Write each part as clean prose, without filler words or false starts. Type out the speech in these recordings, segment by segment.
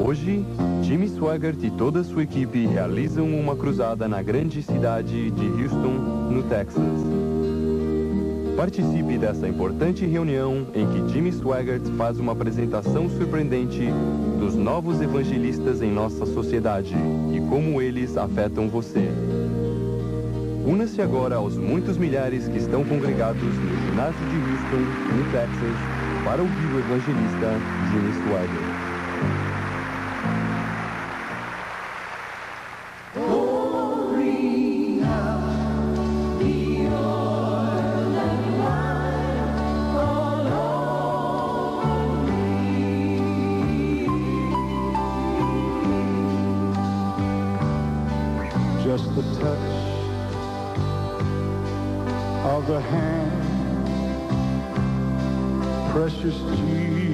Hoje, Jimmy Swaggart e toda a sua equipe realizam uma cruzada na grande cidade de Houston, no Texas. Participe dessa importante reunião em que Jimmy Swaggart faz uma apresentação surpreendente dos novos evangelistas em nossa sociedade e como eles afetam você. Una-se agora aos muitos milhares que estão congregados no ginásio de Houston, no Texas, para ouvir o evangelista Jimmy Swaggart. Just the touch of the hand, precious Jesus,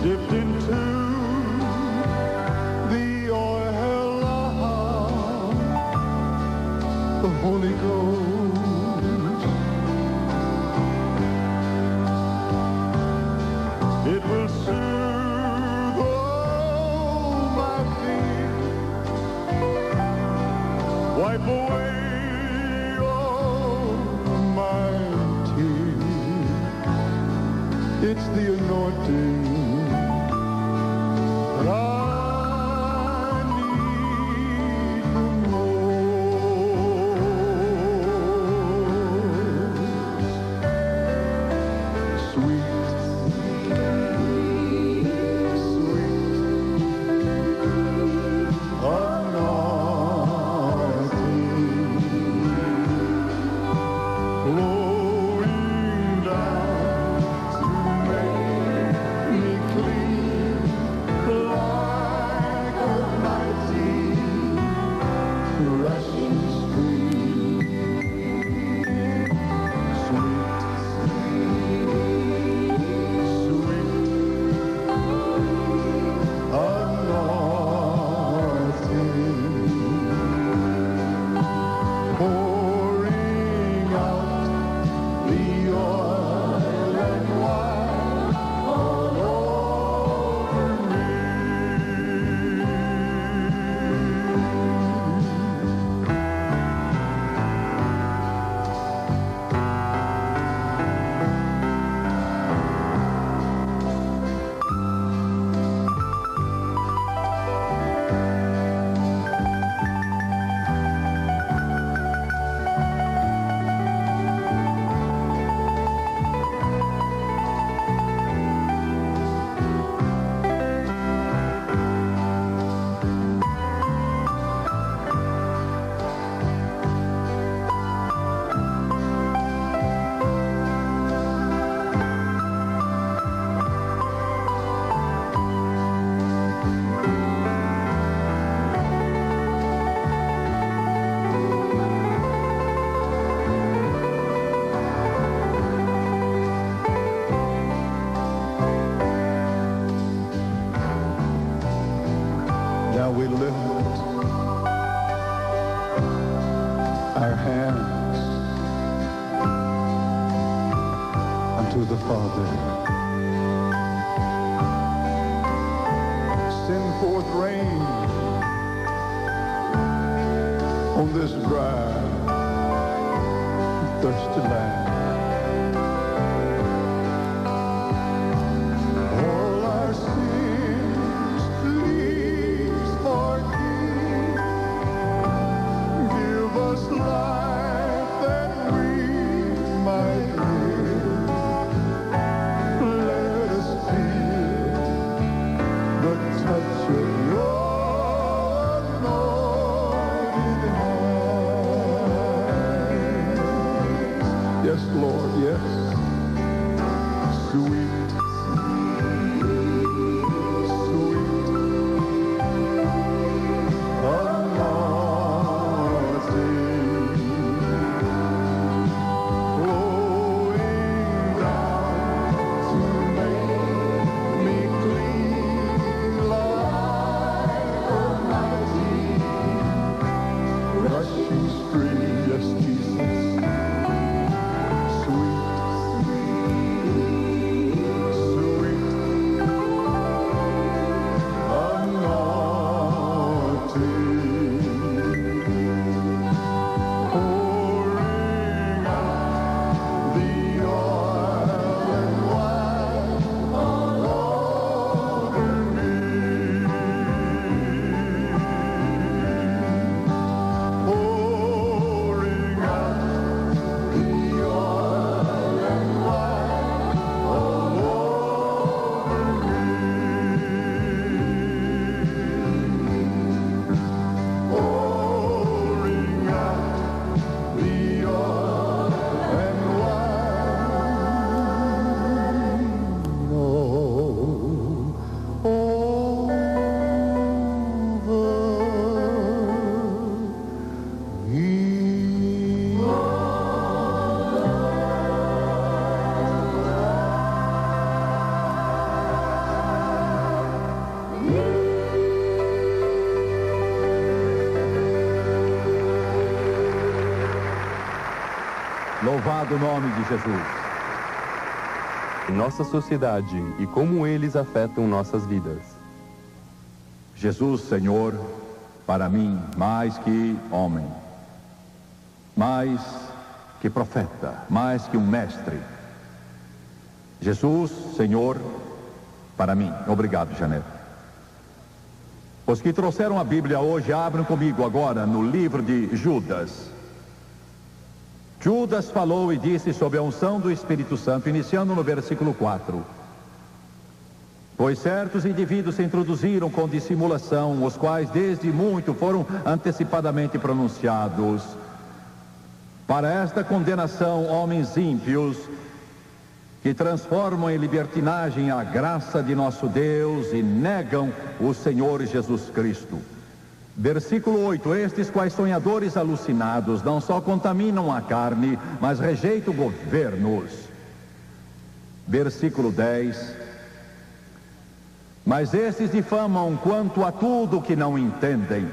dipped into the oil of the Holy Ghost. It will soothe all my fears, wipe away all my tears. It's the anointing that I need the most. Sweet, now we lift our hands unto the Father. Send forth rain on this dry, thirsty land. All our sins, please forgive. Give us life that we might live. Let us feel the touch of your anointed hands. Yes, Lord, yes. Sweet, sweet anointing, flowing down to make me clean like a mighty rushing stream. Yes, Jesus. Sweet Louvado o nome de Jesus. Em nossa sociedade e como eles afetam nossas vidas. Jesus, Senhor, para mim, mais que homem, mais que profeta, mais que um mestre. Jesus, Senhor, para mim. Obrigado, Janete. Os que trouxeram a Bíblia hoje, abram comigo agora no livro de Judas. Judas falou e disse sob a unção do Espírito Santo, iniciando no versículo 4. Pois certos indivíduos se introduziram com dissimulação, os quais desde muito foram antecipadamente pronunciados. Para esta condenação, homens ímpios, que transformam em libertinagem a graça de nosso Deus e negam o Senhor Jesus Cristo. Versículo 8, estes quais sonhadores alucinados não só contaminam a carne, mas rejeitam governos. Versículo 10, mas estes difamam quanto a tudo que não entendem,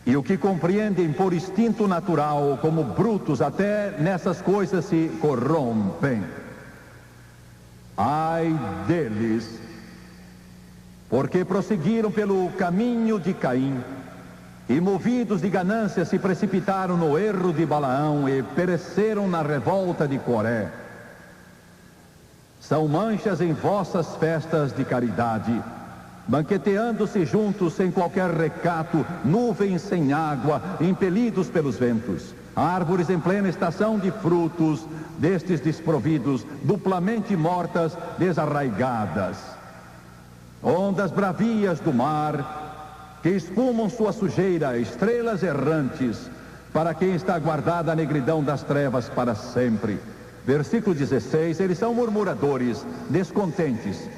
e o que compreendem por instinto natural, como brutos, até nessas coisas se corrompem. Ai deles, porque prosseguiram pelo caminho de Caim, e movidos de ganância se precipitaram no erro de Balaão e pereceram na revolta de Coré. São manchas em vossas festas de caridade, banqueteando-se juntos sem qualquer recato, nuvens sem água, impelidos pelos ventos, árvores em plena estação de frutos, destes desprovidos, duplamente mortas, desarraigadas. Ondas bravias do mar, que espumam sua sujeira, estrelas errantes, para quem está guardada a negridão das trevas para sempre. Versículo 16, eles são murmuradores, descontentes,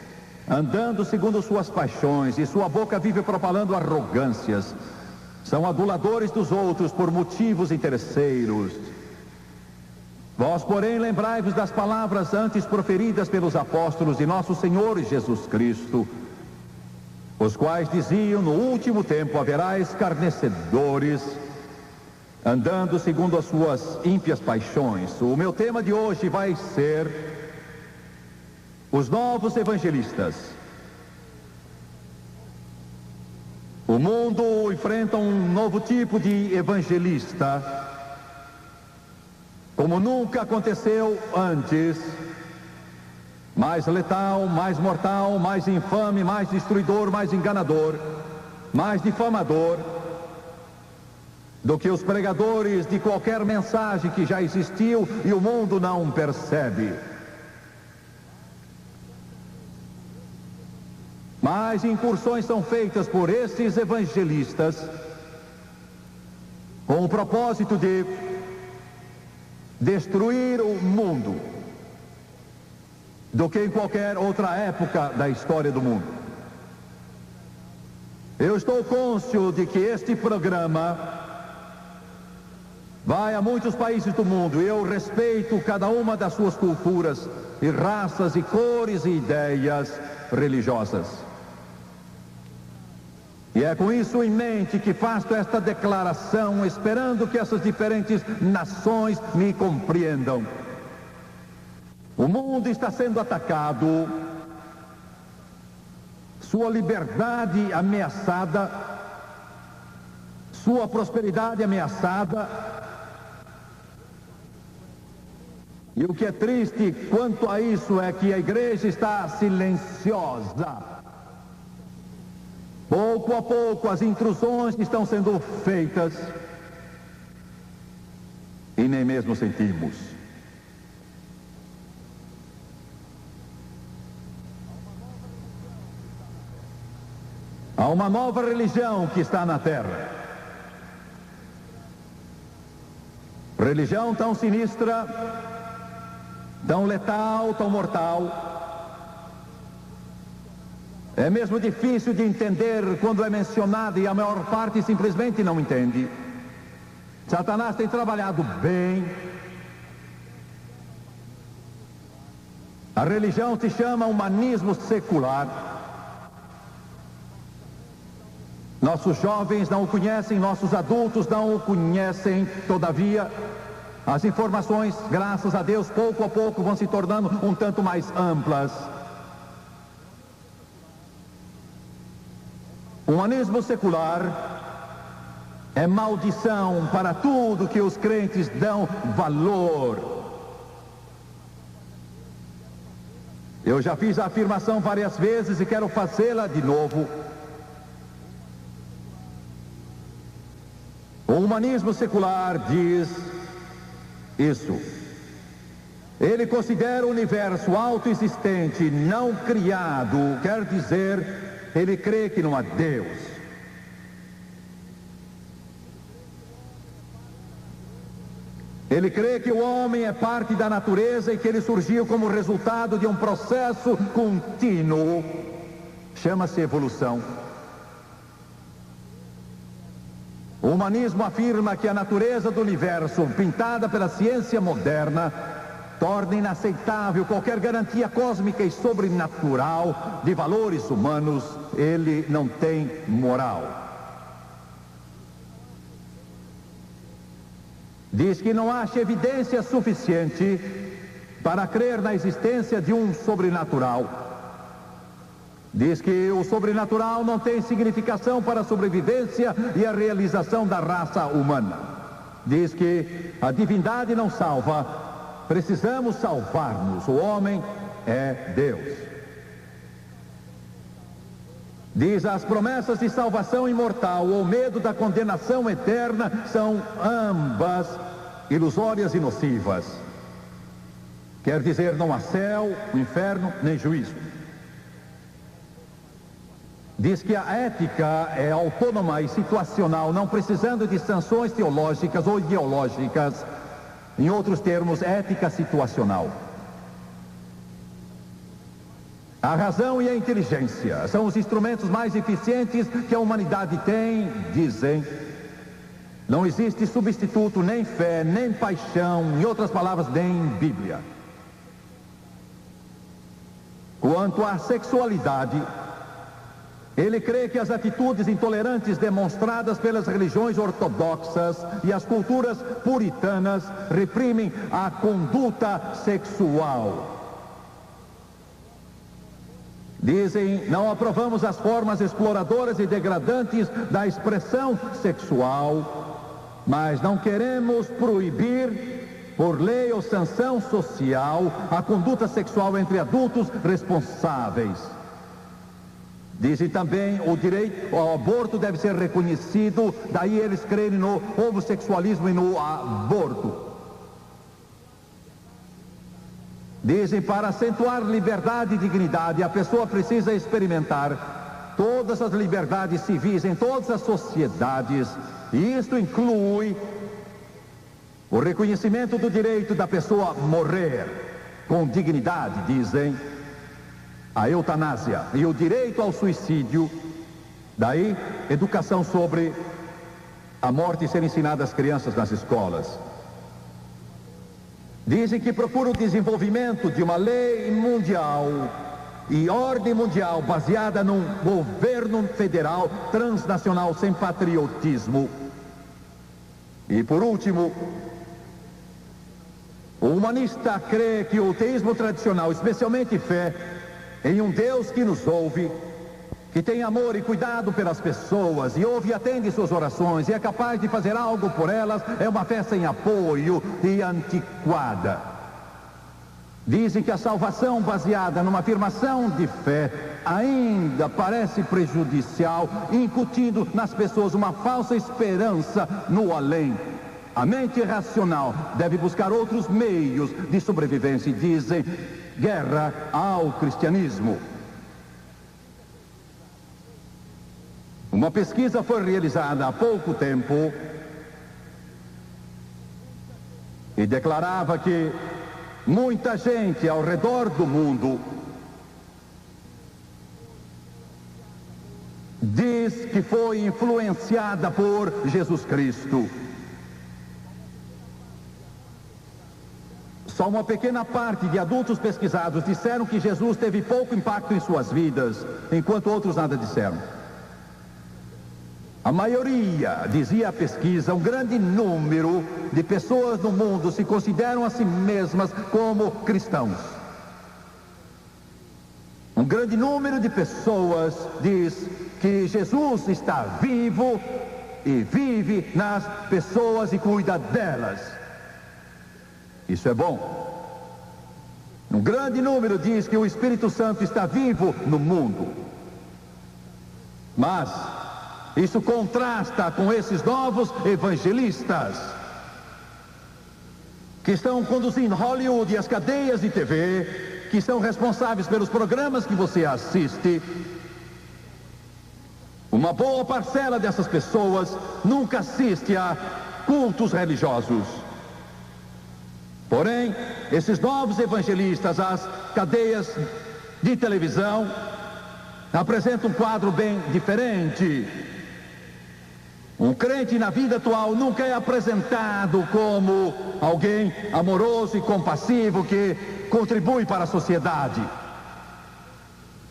andando segundo suas paixões, e sua boca vive propalando arrogâncias. São aduladores dos outros por motivos interesseiros. Vós, porém, lembrai-vos das palavras antes proferidas pelos apóstolos de nosso Senhor Jesus Cristo, os quais diziam, no último tempo haverá escarnecedores, andando segundo as suas ímpias paixões. O meu tema de hoje vai ser os novos evangelistas. O mundo enfrenta um novo tipo de evangelista, como nunca aconteceu antes. Mais letal, mais mortal, mais infame, mais destruidor, mais enganador, mais difamador do que os pregadores de qualquer mensagem que já existiu e o mundo não percebe. Mas incursões são feitas por esses evangelistas com o propósito de destruir o mundo do que em qualquer outra época da história do mundo. Eu estou cônscio de que este programa vai a muitos países do mundo, e eu respeito cada uma das suas culturas e raças e cores e ideias religiosas. E é com isso em mente que faço esta declaração, esperando que essas diferentes nações me compreendam. O mundo está sendo atacado, sua liberdade ameaçada, sua prosperidade ameaçada. E o que é triste quanto a isso é que a igreja está silenciosa. Pouco a pouco as intrusões estão sendo feitas e nem mesmo sentimos. Há uma nova religião que está na terra. Religião tão sinistra, tão letal, tão mortal. É mesmo difícil de entender quando é mencionada, e a maior parte simplesmente não entende. Satanás tem trabalhado bem. A religião se chama humanismo secular. Nossos jovens não o conhecem, nossos adultos não o conhecem, todavia, As informações, graças a Deus, pouco a pouco vão se tornando um tanto mais amplas. O humanismo secular é maldição para tudo que os crentes dão valor. Eu já fiz a afirmação várias vezes e quero fazê-la de novo. O humanismo secular diz isso. Ele considera o universo autoexistente, não criado, quer dizer, ele crê que não há Deus. Ele crê que o homem é parte da natureza e que ele surgiu como resultado de um processo contínuo. Chama-se evolução. O humanismo afirma que a natureza do universo, pintada pela ciência moderna, torna inaceitável qualquer garantia cósmica e sobrenatural de valores humanos. Ele não tem moral. Diz que não acha evidência suficiente para crer na existência de um sobrenatural. Diz que o sobrenatural não tem significação para a sobrevivência e a realização da raça humana. Diz que a divindade não salva, precisamos salvar-nos. O homem é Deus. Diz: as promessas de salvação imortal ou medo da condenação eterna são ambas ilusórias e nocivas. Quer dizer, não há céu, inferno, nem juízo. Diz que a ética é autônoma e situacional, não precisando de sanções teológicas ou ideológicas. Em outros termos, ética situacional. A razão e a inteligência são os instrumentos mais eficientes que a humanidade tem, dizem. Não existe substituto, nem fé, nem paixão, em outras palavras, nem Bíblia. Quanto à sexualidade, ele crê que as atitudes intolerantes demonstradas pelas religiões ortodoxas e as culturas puritanas reprimem a conduta sexual. Dizem: não aprovamos as formas exploradoras e degradantes da expressão sexual, mas não queremos proibir, por lei ou sanção social, a conduta sexual entre adultos responsáveis. Dizem também: o direito ao aborto deve ser reconhecido, daí eles crerem no homossexualismo e no aborto. Dizem: para acentuar liberdade e dignidade, a pessoa precisa experimentar todas as liberdades civis em todas as sociedades, e isto inclui o reconhecimento do direito da pessoa morrer com dignidade, dizem, a eutanásia e o direito ao suicídio. Daí, educação sobre a morte ser ensinada às crianças nas escolas. Dizem que procura o desenvolvimento de uma lei mundial e ordem mundial baseada num governo federal transnacional sem patriotismo. E por último, o humanista crê que o teísmo tradicional, especialmente fé em um Deus que nos ouve, que tem amor e cuidado pelas pessoas e ouve e atende suas orações e é capaz de fazer algo por elas, é uma fé sem apoio e antiquada. Dizem que a salvação baseada numa afirmação de fé ainda parece prejudicial, incutindo nas pessoas uma falsa esperança no além. A mente racional deve buscar outros meios de sobrevivência e dizem: guerra ao cristianismo. Uma pesquisa foi realizada há pouco tempo e declarava que muita gente ao redor do mundo diz que foi influenciada por Jesus Cristo. Só uma pequena parte de adultos pesquisados disseram que Jesus teve pouco impacto em suas vidas, enquanto outros nada disseram. A maioria, dizia a pesquisa, um grande número de pessoas no mundo se consideram a si mesmas como cristãos. Um grande número de pessoas diz que Jesus está vivo e vive nas pessoas e cuida delas. Isso é bom. Um grande número diz que o Espírito Santo está vivo no mundo. Mas isso contrasta com esses novos evangelistas que estão conduzindo Hollywood e as cadeias de TV, que são responsáveis pelos programas que você assiste. Uma boa parcela dessas pessoas nunca assiste a cultos religiosos. Porém, esses novos evangelistas, as cadeias de televisão, apresentam um quadro bem diferente. Um crente na vida atual nunca é apresentado como alguém amoroso e compassivo que contribui para a sociedade.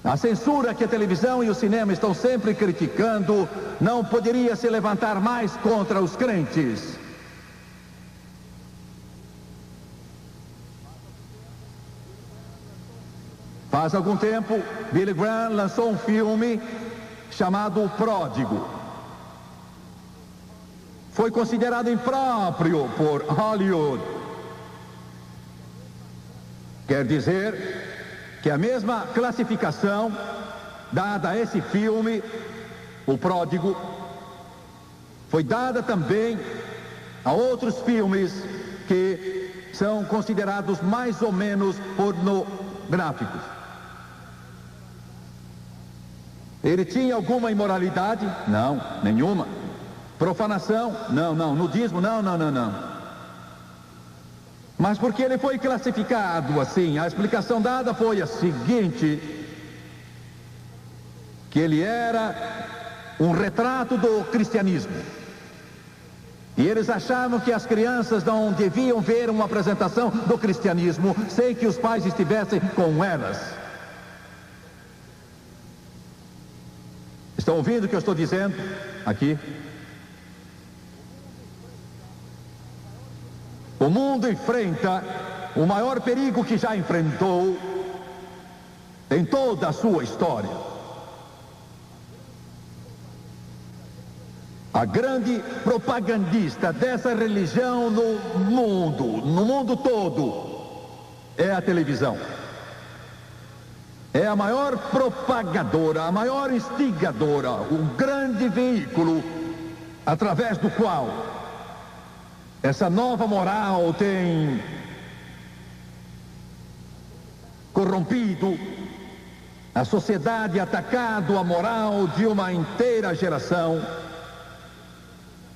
A censura que a televisão e o cinema estão sempre criticando não poderia se levantar mais contra os crentes. Faz algum tempo, Billy Graham lançou um filme chamado O Pródigo. Foi considerado impróprio por Hollywood. Quer dizer que a mesma classificação dada a esse filme, O Pródigo, foi dada também a outros filmes que são considerados mais ou menos pornográficos. Ele tinha alguma imoralidade? Não, nenhuma. Profanação? Não. Nudismo? Não. Mas porque ele foi classificado assim, a explicação dada foi a seguinte: que ele era um retrato do cristianismo. E eles achavam que as crianças não deviam ver uma apresentação do cristianismo sem que os pais estivessem com elas. Estão ouvindo o que eu estou dizendo aqui? O mundo enfrenta o maior perigo que já enfrentou em toda a sua história. A grande propagandista dessa religião no mundo todo, é a televisão. É a maior propagadora, a maior instigadora, um grande veículo através do qual essa nova moral tem corrompido a sociedade, atacado a moral de uma inteira geração,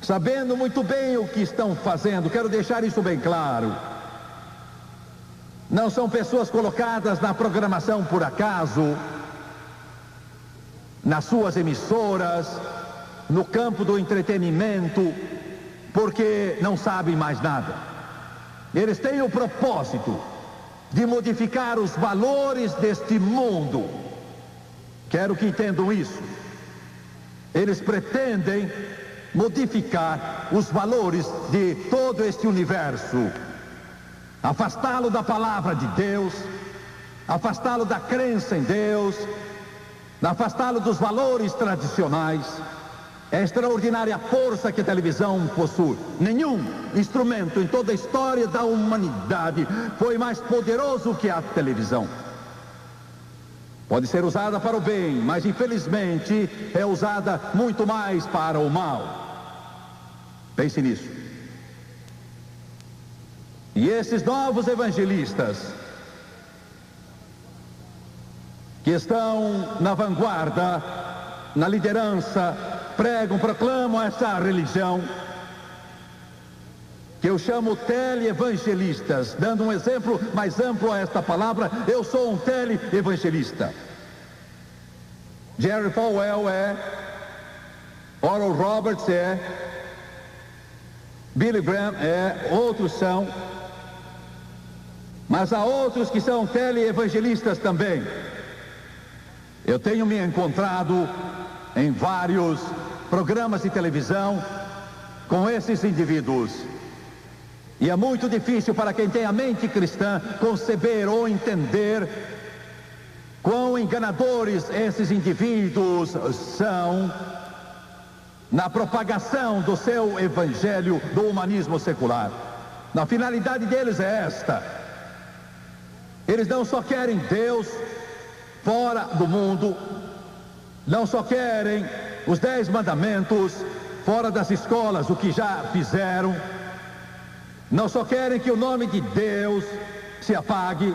sabendo muito bem o que estão fazendo. Quero deixar isso bem claro. Não são pessoas colocadas na programação por acaso, nas suas emissoras, no campo do entretenimento, porque não sabem mais nada. Eles têm o propósito de modificar os valores deste mundo. Quero que entendam isso. Eles pretendem modificar os valores de todo este universo, afastá-lo da palavra de Deus, afastá-lo da crença em Deus, afastá-lo dos valores tradicionais. É a extraordinária força que a televisão possui. Nenhum instrumento em toda a história da humanidade foi mais poderoso que a televisão. Pode ser usada para o bem, mas infelizmente é usada muito mais para o mal. Pense nisso. E esses novos evangelistas que estão na vanguarda, na liderança, pregam, proclamam essa religião que eu chamo teleevangelistas. Dando um exemplo mais amplo a esta palavra, eu sou um teleevangelista. Jerry Falwell é, Oral Roberts é, Billy Graham é, outros são, mas há outros que são teleevangelistas também. Eu tenho me encontrado em vários programas de televisão com esses indivíduos. E é muito difícil para quem tem a mente cristã conceber ou entender quão enganadores esses indivíduos são na propagação do seu evangelho do humanismo secular. A finalidade deles é esta: eles não só querem Deus fora do mundo, não só querem os 10 mandamentos fora das escolas, o que já fizeram, não só querem que o nome de Deus se apague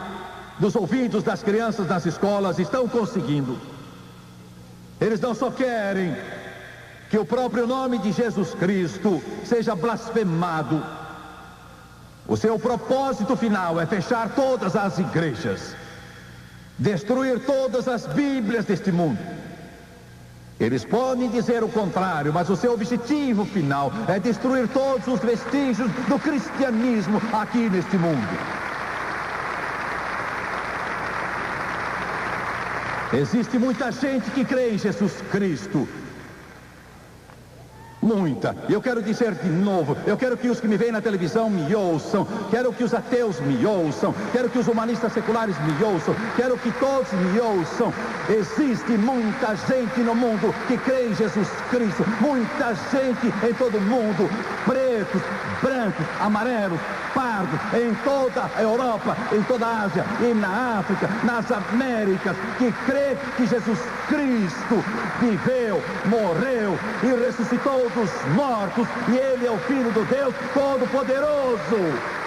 dos ouvidos das crianças nas escolas, estão conseguindo. Eles não só querem que o próprio nome de Jesus Cristo seja blasfemado. O seu propósito final é fechar todas as igrejas, destruir todas as Bíblias deste mundo. Eles podem dizer o contrário, mas o seu objetivo final é destruir todos os vestígios do cristianismo aqui neste mundo. Existe muita gente que crê em Jesus Cristo. Muita. Eu quero dizer de novo, eu quero que os que me veem na televisão me ouçam, quero que os ateus me ouçam, quero que os humanistas seculares me ouçam, quero que todos me ouçam. Existe muita gente no mundo que crê em Jesus Cristo, muita gente em todo o mundo, pretos, brancos, amarelos, pardos, em toda a Europa, em toda a Ásia e na África, nas Américas, que crê que Jesus Cristo viveu, morreu e ressuscitou dos mortos, e Ele é o Filho do Deus Todo-Poderoso.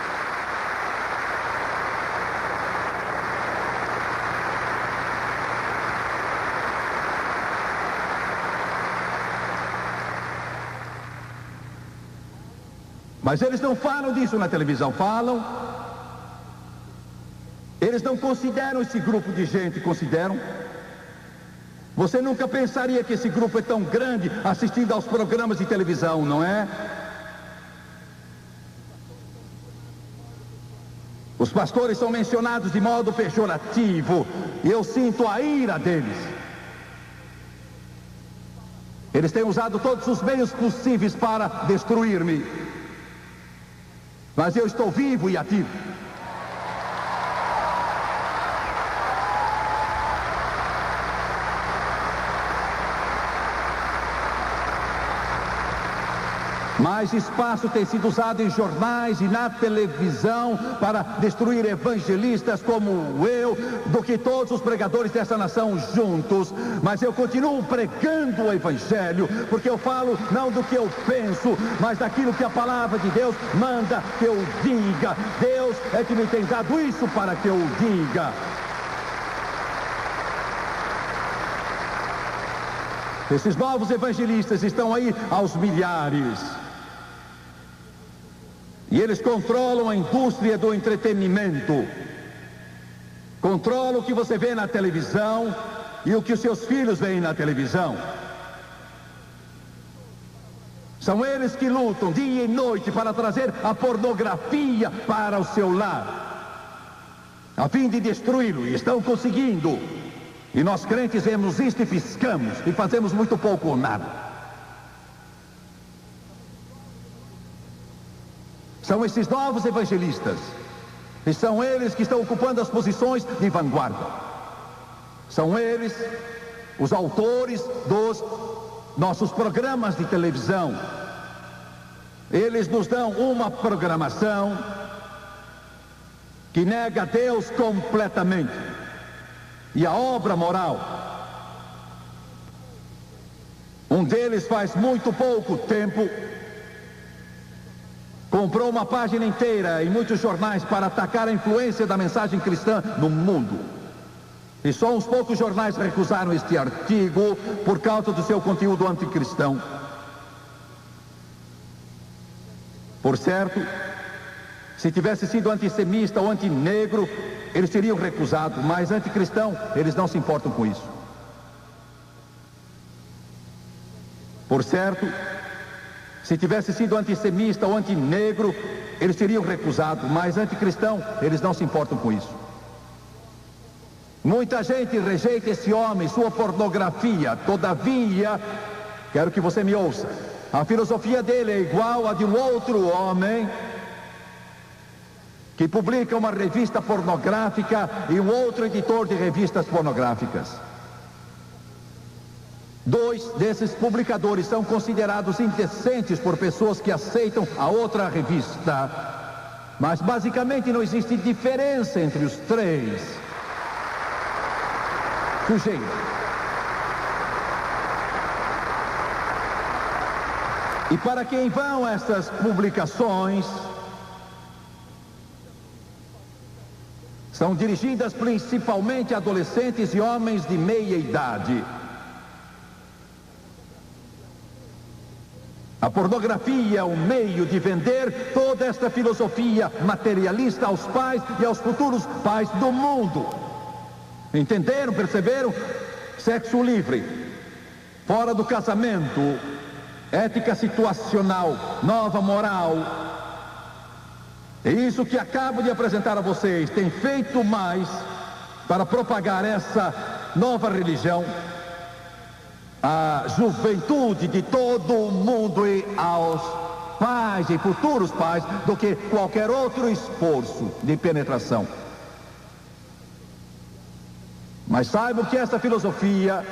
Mas eles não falam disso na televisão, falam. Eles não consideram esse grupo de gente, consideram. Você nunca pensaria que esse grupo é tão grande assistindo aos programas de televisão, não é? Os pastores são mencionados de modo pejorativo e eu sinto a ira deles. Eles têm usado todos os meios possíveis para destruir-me. Mas eu estou vivo e ativo. Mais espaço tem sido usado em jornais e na televisão para destruir evangelistas como eu do que todos os pregadores dessa nação juntos. Mas eu continuo pregando o evangelho, porque eu falo não do que eu penso, mas daquilo que a palavra de Deus manda que eu diga. Deus é que me tem dado isso para que eu diga. Esses novos evangelistas estão aí aos milhares. E eles controlam a indústria do entretenimento. Controlam o que você vê na televisão e o que os seus filhos veem na televisão. São eles que lutam dia e noite para trazer a pornografia para o seu lar, a fim de destruí-lo, e estão conseguindo. E nós crentes vemos isto e piscamos, e fazemos muito pouco ou nada. São esses novos evangelistas, e são eles que estão ocupando as posições de vanguarda. São eles os autores dos nossos programas de televisão. Eles nos dão uma programação que nega Deus completamente e a obra moral. Um deles faz muito pouco tempo comprou uma página inteira em muitos jornais para atacar a influência da mensagem cristã no mundo. E só uns poucos jornais recusaram este artigo por causa do seu conteúdo anticristão. Por certo, se tivesse sido antissemita ou antinegro, eles teriam recusado, mas anticristão, eles não se importam com isso. Por certo, se tivesse sido antissemita ou antinegro, eles teriam recusado, mas anticristão, eles não se importam com isso. Muita gente rejeita esse homem, sua pornografia. Todavia, Quero que você me ouça. A filosofia dele é igual a de um outro homem que publica uma revista pornográfica e um outro editor de revistas pornográficas. Dois desses publicadores são considerados indecentes por pessoas que aceitam a outra revista. Mas basicamente não existe diferença entre os três sujeitos. E para quem vão essas publicações, são dirigidas principalmente a adolescentes e homens de meia idade. A pornografia é um meio de vender toda esta filosofia materialista aos pais e aos futuros pais do mundo. Entenderam? Perceberam? Sexo livre, fora do casamento, ética situacional, nova moral. É isso que acabo de apresentar a vocês. Tem feito mais para propagar essa nova religião à juventude de todo o mundo e aos pais e futuros pais do que qualquer outro esforço de penetração. Mas saibam que essa filosofia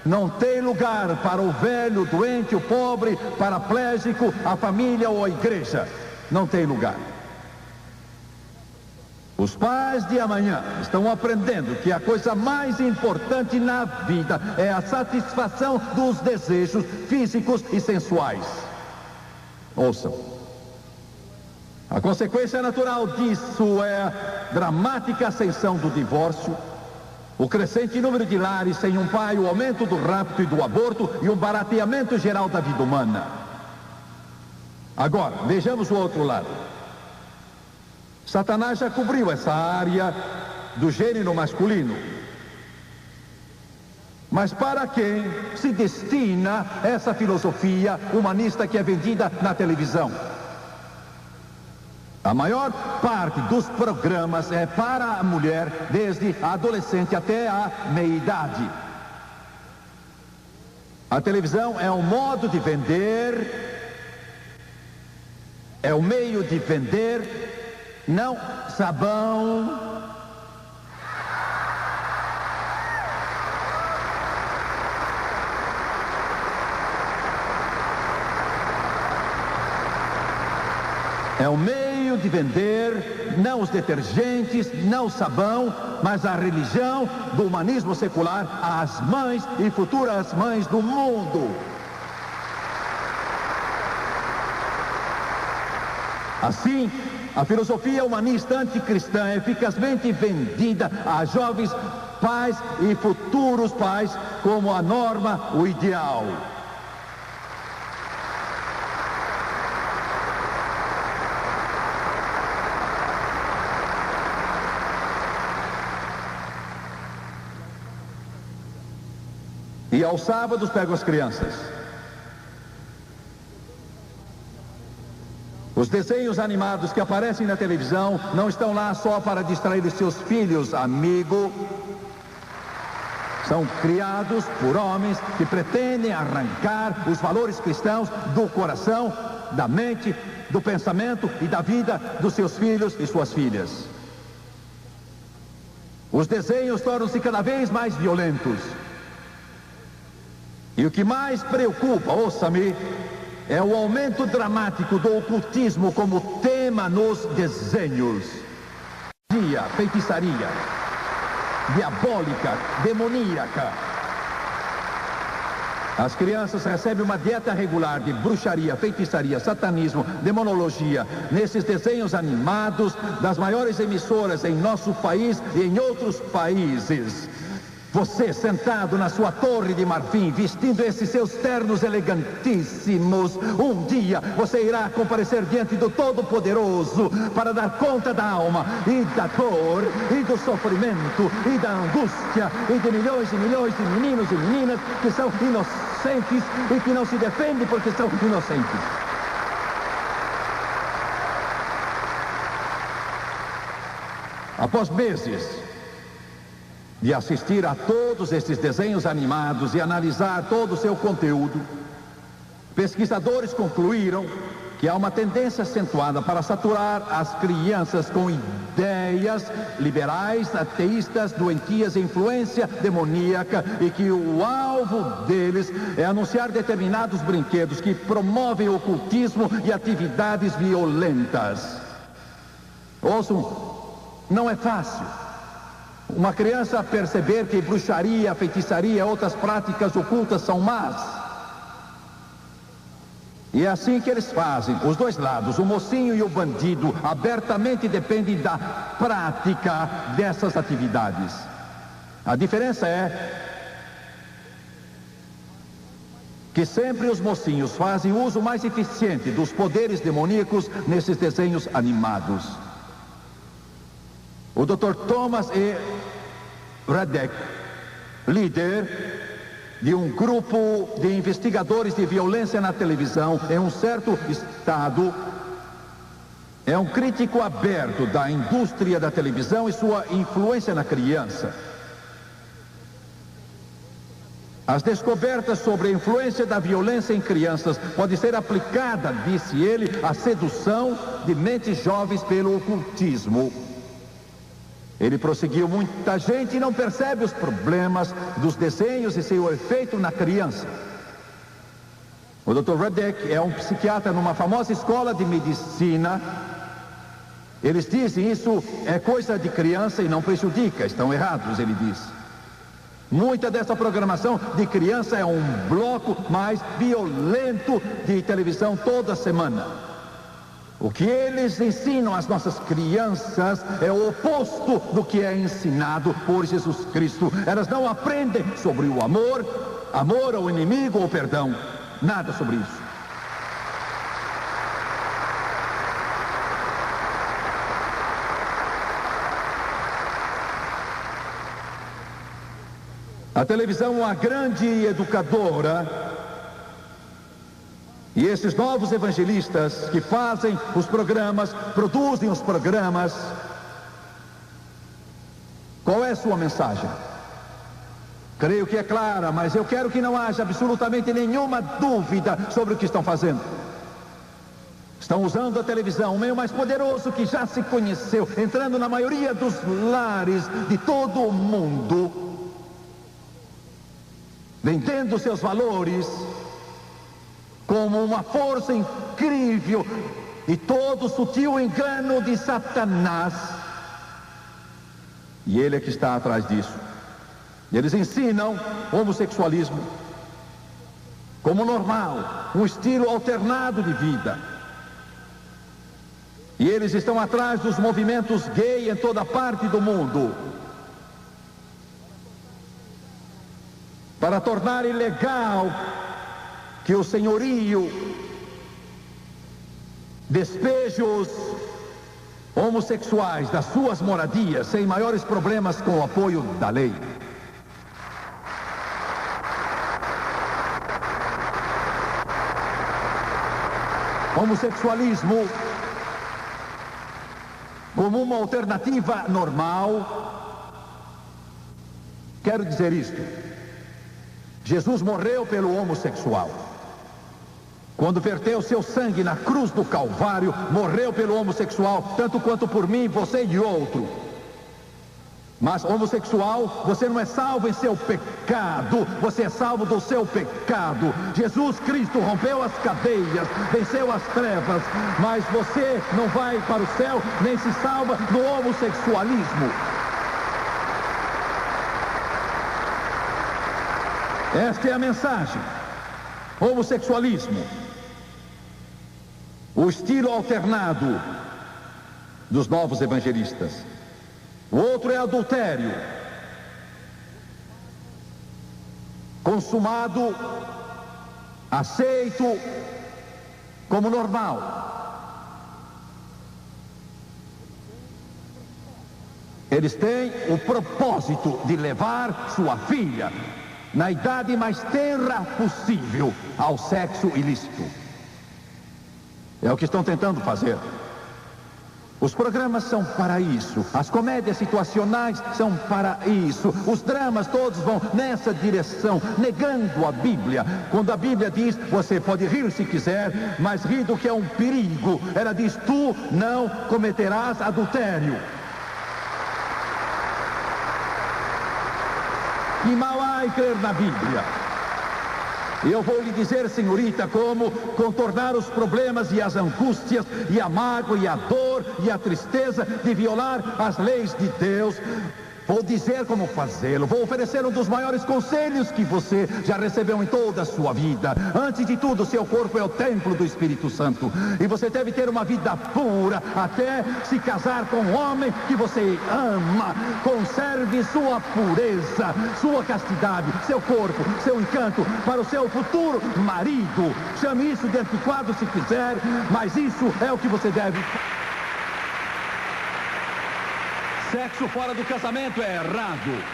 não tem lugar para o velho, doente, o pobre, paraplégico, a família ou a igreja. Não tem lugar. Os pais de amanhã estão aprendendo que a coisa mais importante na vida é a satisfação dos desejos físicos e sensuais. Ouçam. A consequência natural disso é a dramática ascensão do divórcio, o crescente número de lares sem um pai, o aumento do rapto e do aborto e o barateamento geral da vida humana. Agora, vejamos o outro lado. Satanás já cobriu essa área do gênero masculino. Mas para quem se destina essa filosofia humanista que é vendida na televisão? A maior parte dos programas é para a mulher, desde a adolescente até a meia-idade. A televisão é um modo de vender, é um meio de vender, não sabão, é um meio de vender não os detergentes, não o sabão, mas a religião do humanismo secular às mães e futuras mães do mundo. Assim, a filosofia humanista anticristã é eficazmente vendida a jovens pais e futuros pais como a norma, o ideal. E aos sábados pego as crianças. Os desenhos animados que aparecem na televisão não estão lá só para distrair os seus filhos, amigo. São criados por homens que pretendem arrancar os valores cristãos do coração, da mente, do pensamento e da vida dos seus filhos e suas filhas. Os desenhos tornam-se cada vez mais violentos. E o que mais preocupa, ouça-me, é o aumento dramático do ocultismo como tema nos desenhos. Feitiçaria, diabólica, demoníaca. As crianças recebem uma dieta regular de bruxaria, feitiçaria, satanismo, demonologia, nesses desenhos animados das maiores emissoras em nosso país e em outros países. Você sentado na sua torre de marfim, vestindo esses seus ternos elegantíssimos, um dia você irá comparecer diante do Todo-Poderoso para dar conta da alma e da dor e do sofrimento e da angústia e de milhões e milhões de meninos e meninas que são inocentes e que não se defendem porque são inocentes. Após meses de assistir a todos esses desenhos animados e analisar todo o seu conteúdo, pesquisadores concluíram que há uma tendência acentuada para saturar as crianças com ideias liberais, ateístas, doentias, influência demoníaca, e que o alvo deles é anunciar determinados brinquedos que promovem ocultismo e atividades violentas. Ouçam, não é fácil uma criança perceber que bruxaria, feitiçaria e outras práticas ocultas são más. E é assim que eles fazem, os dois lados, o mocinho e o bandido, abertamente dependem da prática dessas atividades. A diferença é que sempre os mocinhos fazem uso mais eficiente dos poderes demoníacos nesses desenhos animados. O Dr. Thomas E. Radek, líder de um grupo de investigadores de violência na televisão em um certo estado, é um crítico aberto da indústria da televisão e sua influência na criança. As descobertas sobre a influência da violência em crianças podem ser aplicadas, disse ele, à sedução de mentes jovens pelo ocultismo. Ele prosseguiu: muita gente não percebe os problemas dos desenhos e seu efeito na criança. O Dr. Radek é um psiquiatra numa famosa escola de medicina. Eles dizem isso é coisa de criança e não prejudica. Estão errados, ele diz. Muita dessa programação de criança é um bloco mais violento de televisão toda semana. O que eles ensinam às nossas crianças é o oposto do que é ensinado por Jesus Cristo. Elas não aprendem sobre o amor ao inimigo ou perdão. Nada sobre isso. A televisão é uma grande educadora. E esses novos evangelistas que fazem os programas, produzem os programas, qual é a sua mensagem? Creio que é clara, mas eu quero que não haja absolutamente nenhuma dúvida sobre o que estão fazendo. Estão usando a televisão, o meio mais poderoso que já se conheceu, entrando na maioria dos lares de todo o mundo, vendendo seus valores como uma força incrível e todo o sutil engano de Satanás. E ele é que está atrás disso. Eles ensinam homossexualismo como normal, um estilo alternado de vida. E eles estão atrás dos movimentos gay em toda parte do mundo, para tornar ilegal que o senhorio despejos homossexuais das suas moradias sem maiores problemas com o apoio da lei. Homossexualismo como uma alternativa normal. Quero dizer isto: Jesus morreu pelo homossexual. Quando verteu seu sangue na cruz do Calvário, morreu pelo homossexual, tanto quanto por mim, você e outro. Mas homossexual, você não é salvo em seu pecado, você é salvo do seu pecado. Jesus Cristo rompeu as cadeias, venceu as trevas, mas você não vai para o céu, nem se salva do homossexualismo. Esta é a mensagem. Homossexualismo, o estilo alternado dos novos evangelistas. O outro é adultério, consumado, aceito como normal. Eles têm o propósito de levar sua filha, na idade mais tenra possível, ao sexo ilícito. É o que estão tentando fazer. Os programas são para isso, as comédias situacionais são para isso, os dramas todos vão nessa direção, negando a Bíblia. Quando a Bíblia diz, você pode rir se quiser, mas rir do que é um perigo. Ela diz, tu não cometerás adultério. E mal há em crer na Bíblia. Eu vou lhe dizer, senhorita, como contornar os problemas e as angústias, e a mágoa, e a dor, e a tristeza de violar as leis de Deus. Vou dizer como fazê-lo. Vou oferecer um dos maiores conselhos que você já recebeu em toda a sua vida. Antes de tudo, seu corpo é o templo do Espírito Santo. E você deve ter uma vida pura até se casar com um homem que você ama. Conserve sua pureza, sua castidade, seu corpo, seu encanto para o seu futuro marido. Chame isso de antiquado se quiser, mas isso é o que você deve. Sexo fora do casamento é errado.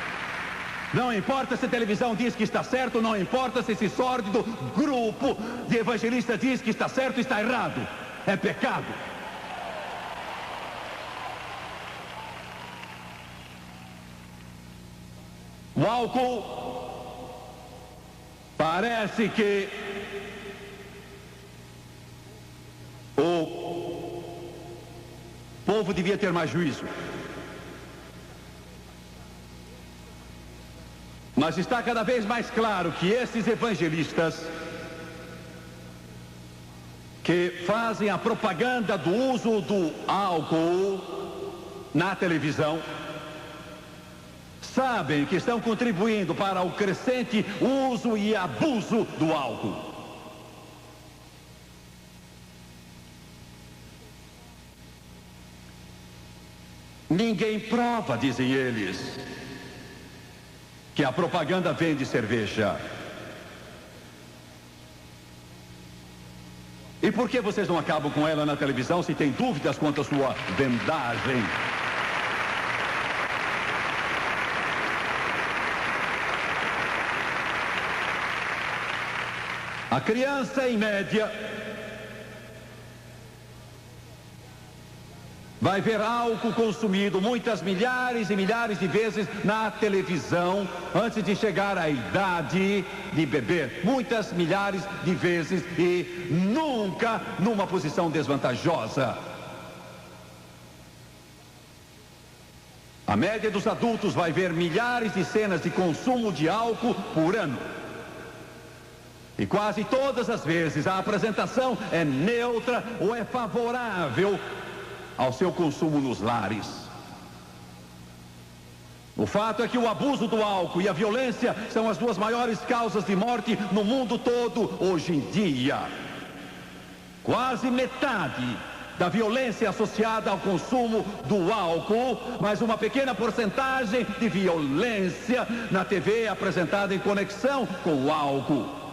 Não importa se a televisão diz que está certo, não importa se esse sórdido grupo de evangelistas diz que está certo, está errado. É pecado. O álcool parece que o povo devia ter mais juízo. Mas está cada vez mais claro que esses evangelistas que fazem a propaganda do uso do álcool na televisão sabem que estão contribuindo para o crescente uso e abuso do álcool. Ninguém prova, dizem eles, que a propaganda vende cerveja. E por que vocês não acabam com ela na televisão se tem dúvidas quanto à sua vendagem? A criança, em média, vai ver álcool consumido muitas milhares e milhares de vezes na televisão antes de chegar à idade de beber. Muitas milhares de vezes e nunca numa posição desvantajosa. A média dos adultos vai ver milhares de cenas de consumo de álcool por ano. E quase todas as vezes a apresentação é neutra ou é favorável ao seu consumo nos lares. O fato é que o abuso do álcool e a violência são as duas maiores causas de morte no mundo todo hoje em dia. Quase metade da violência associada ao consumo do álcool, mas uma pequena porcentagem de violência na TV apresentada em conexão com o álcool.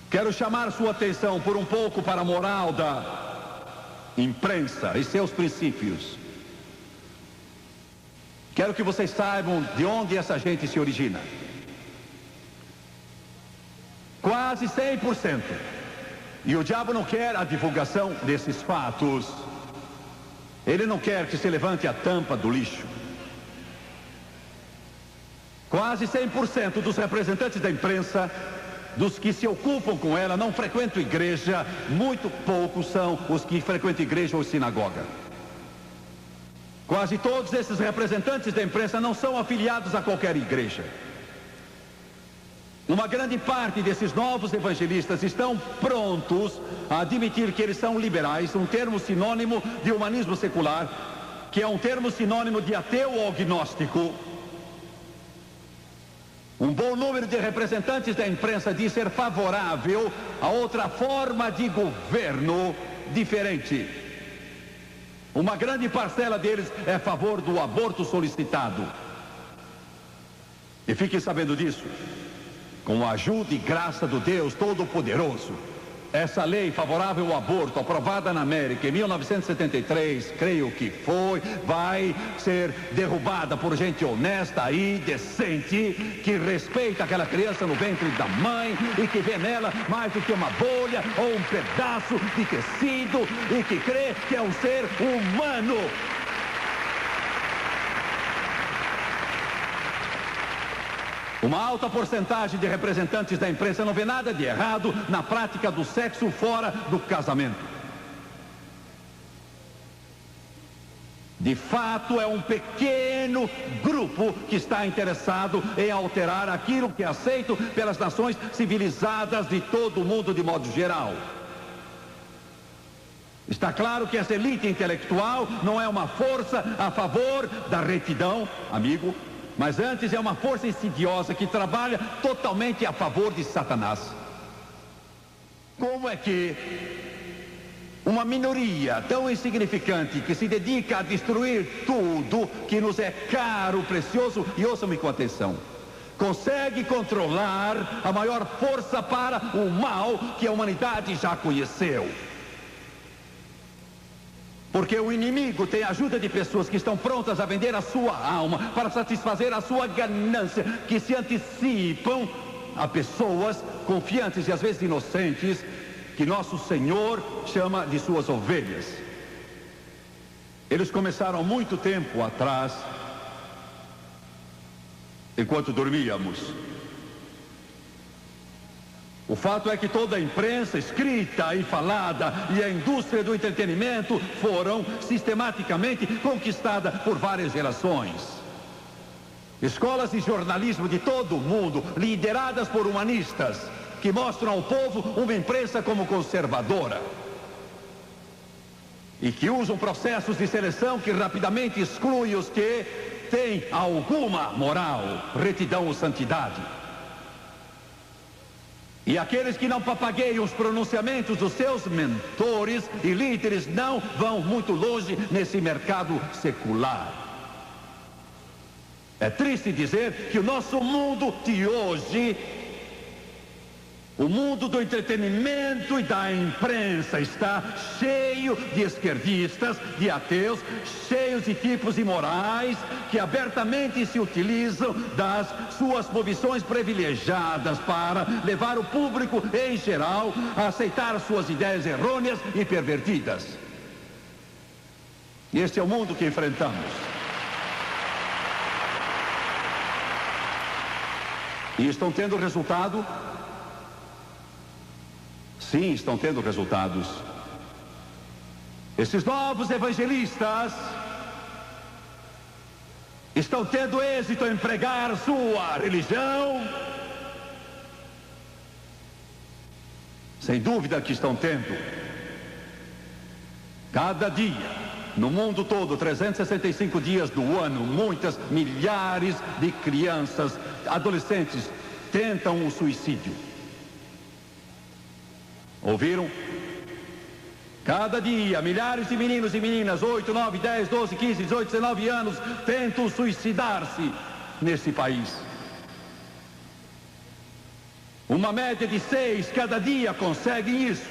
Quero chamar sua atenção por um pouco para a moral da imprensa e seus princípios. Quero que vocês saibam de onde essa gente se origina. Quase 100%. E o diabo não quer a divulgação desses fatos. Ele não quer que se levante a tampa do lixo. Quase 100% dos representantes da imprensa, dos que se ocupam com ela, não frequentam igreja. Muito poucos são os que frequentam igreja ou sinagoga. Quase todos esses representantes da imprensa não são afiliados a qualquer igreja. Uma grande parte desses novos evangelistas estão prontos a admitir que eles são liberais, um termo sinônimo de humanismo secular, que é um termo sinônimo de ateu ou agnóstico. Um bom número de representantes da imprensa diz ser favorável a outra forma de governo diferente. Uma grande parcela deles é a favor do aborto solicitado. E fiquem sabendo disso. Com a ajuda e graça do Deus Todo-Poderoso, Essa lei favorável ao aborto, aprovada na América em 1973, creio que foi, vai ser derrubada por gente honesta e decente, que respeita aquela criança no ventre da mãe e que vê nela mais do que uma bolha ou um pedaço de tecido e que crê que é um ser humano. Uma alta porcentagem de representantes da imprensa não vê nada de errado na prática do sexo fora do casamento. De fato, é um pequeno grupo que está interessado em alterar aquilo que é aceito pelas nações civilizadas de todo o mundo de modo geral. Está claro que essa elite intelectual não é uma força a favor da retidão, amigo, mas antes é uma força insidiosa que trabalha totalmente a favor de Satanás. Como é que uma minoria tão insignificante que se dedica a destruir tudo que nos é caro, precioso, e ouçam-me com atenção, consegue controlar a maior força para o mal que a humanidade já conheceu? Porque o inimigo tem a ajuda de pessoas que estão prontas a vender a sua alma para satisfazer a sua ganância, que se antecipam a pessoas confiantes e às vezes inocentes, que nosso Senhor chama de suas ovelhas. Eles começaram muito tempo atrás, enquanto dormíamos. O fato é que toda a imprensa escrita e falada e a indústria do entretenimento foram sistematicamente conquistadas por várias gerações. Escolas de jornalismo de todo o mundo, lideradas por humanistas, que mostram ao povo uma imprensa como conservadora e que usam processos de seleção que rapidamente excluem os que têm alguma moral, retidão ou santidade. E aqueles que não papagueiam os pronunciamentos dos seus mentores e líderes não vão muito longe nesse mercado secular. É triste dizer que o nosso mundo de hoje, o mundo do entretenimento e da imprensa, está cheio de esquerdistas, de ateus, cheios de tipos imorais que abertamente se utilizam das suas posições privilegiadas para levar o público em geral a aceitar suas ideias errôneas e pervertidas. Este é o mundo que enfrentamos. E estão tendo resultado? Sim, estão tendo resultados. Esses novos evangelistas estão tendo êxito em pregar sua religião. Sem dúvida que estão tendo. Cada dia, no mundo todo, 365 dias do ano, muitas milhares de crianças, adolescentes, tentam o suicídio. Ouviram? Cada dia, milhares de meninos e meninas, 8, 9, 10, 12, 15, 18, 19 anos, tentam suicidar-se nesse país. Uma média de 6 cada dia conseguem isso.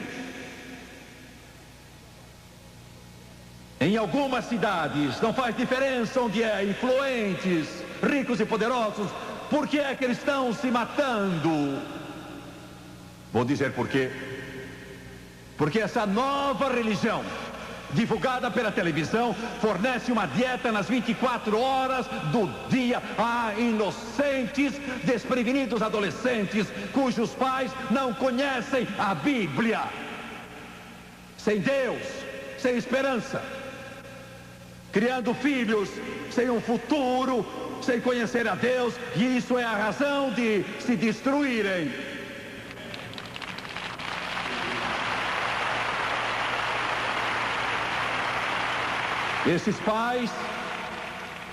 Em algumas cidades, não faz diferença onde é, influentes, ricos e poderosos, por que é que eles estão se matando? Vou dizer por quê. Porque essa nova religião, divulgada pela televisão, fornece uma dieta nas 24 horas do dia a inocentes, desprevenidos adolescentes, cujos pais não conhecem a Bíblia. Sem Deus, sem esperança. Criando filhos sem um futuro, sem conhecer a Deus, e isso é a razão de se destruírem. Esses pais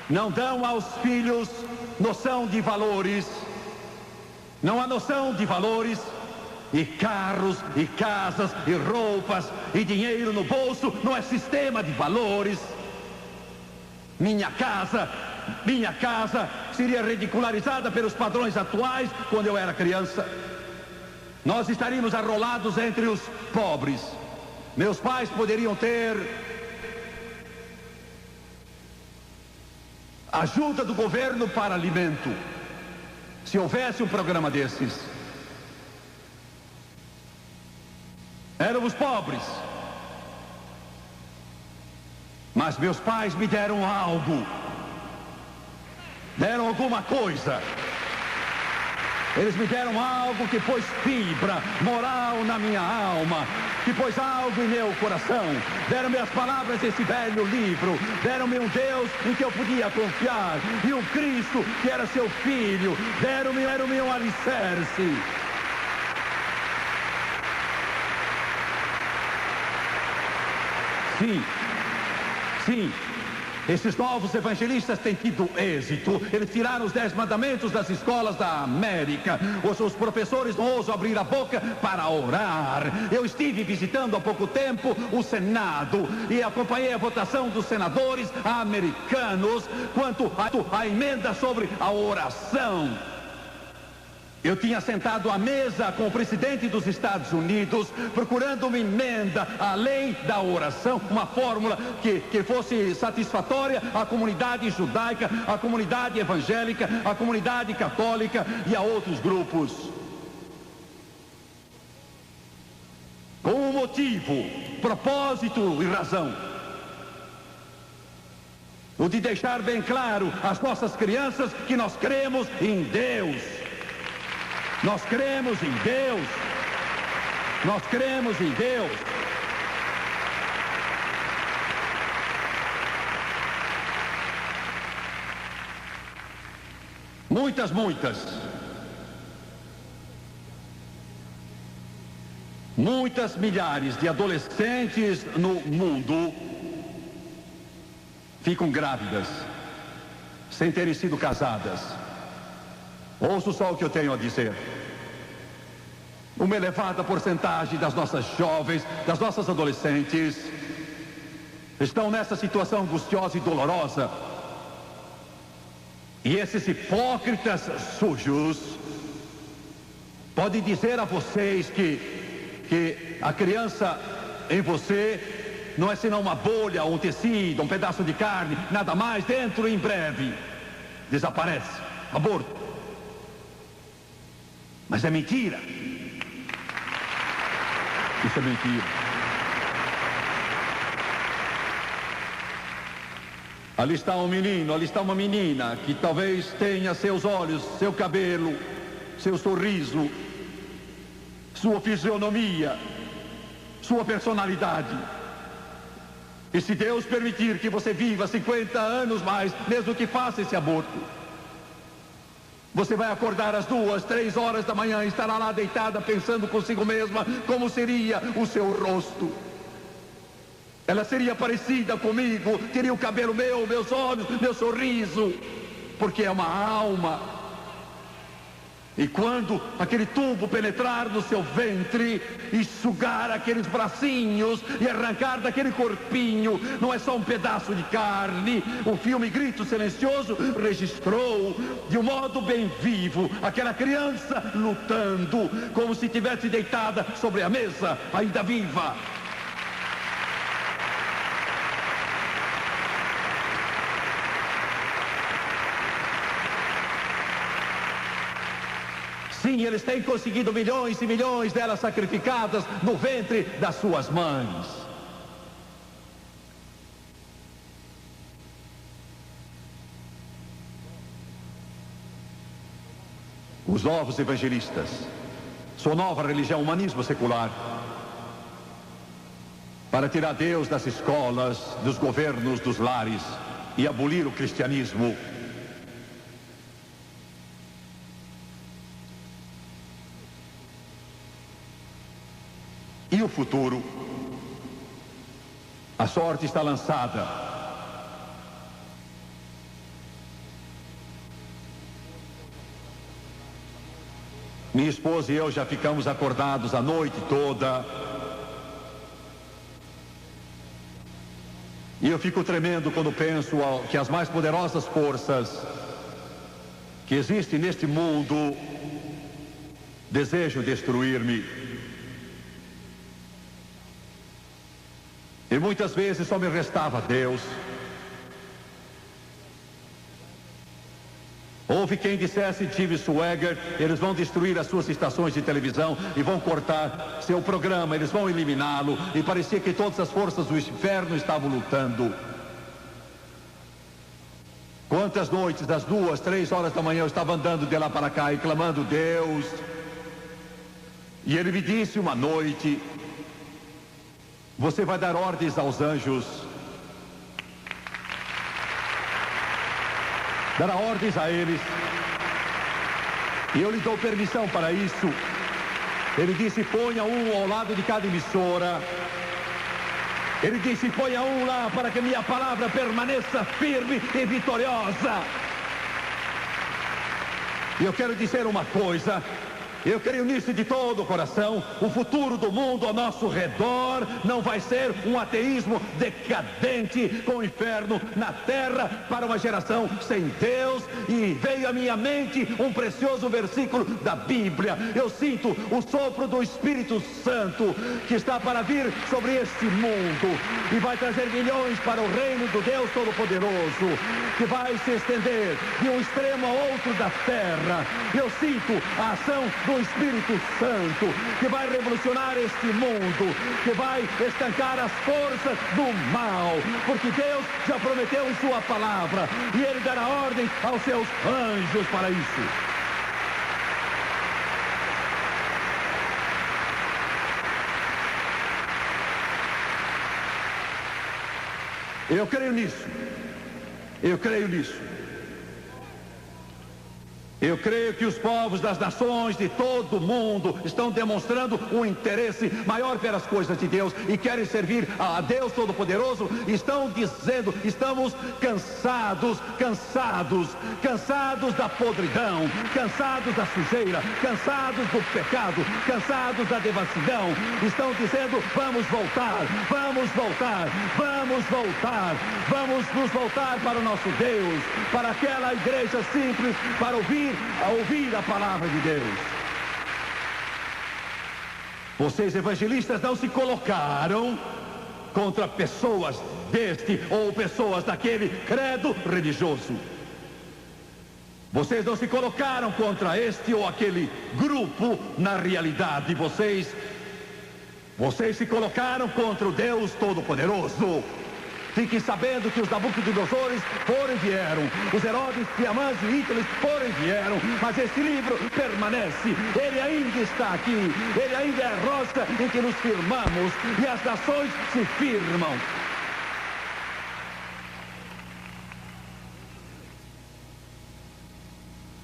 não dão aos filhos noção de valores, não há noção de valores, e carros, e casas, e roupas, e dinheiro no bolso, não é sistema de valores. Minha casa seria ridicularizada pelos padrões atuais quando eu era criança. nós estaríamos arrolados entre os pobres. Meus pais poderiam ter ajuda do governo para alimento, se houvesse um programa desses. Éramos pobres, mas meus pais me deram algo, deram alguma coisa. Eles me deram algo que pôs fibra moral na minha alma, que pôs algo em meu coração. Deram-me as palavras desse velho livro, deram-me um Deus em que eu podia confiar, e um Cristo que era seu filho, deram-me um alicerce. Sim, esses novos evangelistas têm tido êxito. Eles tiraram os 10 mandamentos das escolas da América. Os professores não ousam abrir a boca para orar. Eu estive visitando há pouco tempo o Senado e acompanhei a votação dos senadores americanos quanto à emenda sobre a oração. Eu tinha sentado à mesa com o presidente dos Estados Unidos, procurando uma emenda à lei da oração, uma fórmula que fosse satisfatória à comunidade judaica, à comunidade evangélica, à comunidade católica e a outros grupos. Com um motivo, propósito e razão. O de deixar bem claro às nossas crianças que nós cremos em Deus. Nós cremos em Deus. Nós cremos em Deus. Muitas milhares de adolescentes no mundo ficam grávidas, sem terem sido casadas. Ouço só o que eu tenho a dizer. Uma elevada porcentagem das nossas jovens, das nossas adolescentes, estão nessa situação angustiosa e dolorosa. E esses hipócritas sujos podem dizer a vocês que a criança em você não é senão uma bolha, um tecido, um pedaço de carne, nada mais, dentro em breve desaparece, aborto. Mas é mentira. Isso é mentira. Ali está um menino, ali está uma menina que talvez tenha seus olhos, seu cabelo, seu sorriso, sua fisionomia, sua personalidade. E se Deus permitir que você viva 50 anos mais, mesmo que faça esse aborto, você vai acordar às 2, 3 horas da manhã e estará lá deitada pensando consigo mesma como seria o seu rosto. Ela seria parecida comigo, teria o cabelo meu, meus olhos, meu sorriso, porque é uma alma. E quando aquele tubo penetrar no seu ventre e sugar aqueles bracinhos e arrancar daquele corpinho, não é só um pedaço de carne. O filme Grito Silencioso registrou de um modo bem vivo aquela criança lutando como se estivesse deitada sobre a mesa, ainda viva. Sim, eles têm conseguido milhões e milhões delas sacrificadas no ventre das suas mães. Os novos evangelistas, sua nova religião, humanismo secular, para tirar Deus das escolas, dos governos, dos lares e abolir o cristianismo. E o futuro? A sorte está lançada. Minha esposa e eu já ficamos acordados a noite toda. E eu fico tremendo quando penso que as mais poderosas forças que existem neste mundo desejam destruir-me. E muitas vezes só me restava Deus. Houve quem dissesse, Jimmy Swaggart, eles vão destruir as suas estações de televisão e vão cortar seu programa, eles vão eliminá-lo. E parecia que todas as forças do inferno estavam lutando. Quantas noites, das 2, 3 horas da manhã, eu estava andando de lá para cá e clamando, Deus. E ele me disse uma noite, você vai dar ordens aos anjos, dará ordens a eles, e eu lhe dou permissão para isso. Ele disse, ponha um ao lado de cada emissora. Ele disse, ponha um lá para que minha palavra permaneça firme e vitoriosa. E eu quero dizer uma coisa, eu creio nisso de todo o coração. O futuro do mundo ao nosso redor não vai ser um ateísmo decadente com o inferno na terra para uma geração sem Deus. E veio à minha mente um precioso versículo da Bíblia. Eu sinto o sopro do Espírito Santo que está para vir sobre este mundo e vai trazer milhões para o reino do Deus Todo-Poderoso, que vai se estender de um extremo ao outro da terra. Eu sinto a ação do Espírito Santo que vai revolucionar este mundo, que vai estancar as forças do mal, porque Deus já prometeu em sua palavra e Ele dará ordem aos seus anjos para isso. Eu creio nisso. Eu creio nisso. Eu creio que os povos das nações de todo o mundo estão demonstrando um interesse maior pelas coisas de Deus e querem servir a Deus Todo-Poderoso. Estão dizendo, estamos cansados da podridão, cansados da sujeira, cansados do pecado, cansados da devassidão. Estão dizendo, vamos voltar, vamos nos voltar para o nosso Deus, para aquela igreja simples, para ouvir a palavra de Deus. Vocês evangelistas não se colocaram contra pessoas deste ou pessoas daquele credo religioso. Vocês não se colocaram contra este ou aquele grupo na realidade. Vocês se colocaram contra o Deus Todo-Poderoso. Fiquem sabendo que os Nabucodonosores foram e vieram, os Herodes, Tiamãs e Hitler foram e vieram, mas esse livro permanece, ele ainda está aqui, ele ainda é a rocha em que nos firmamos e as nações se firmam.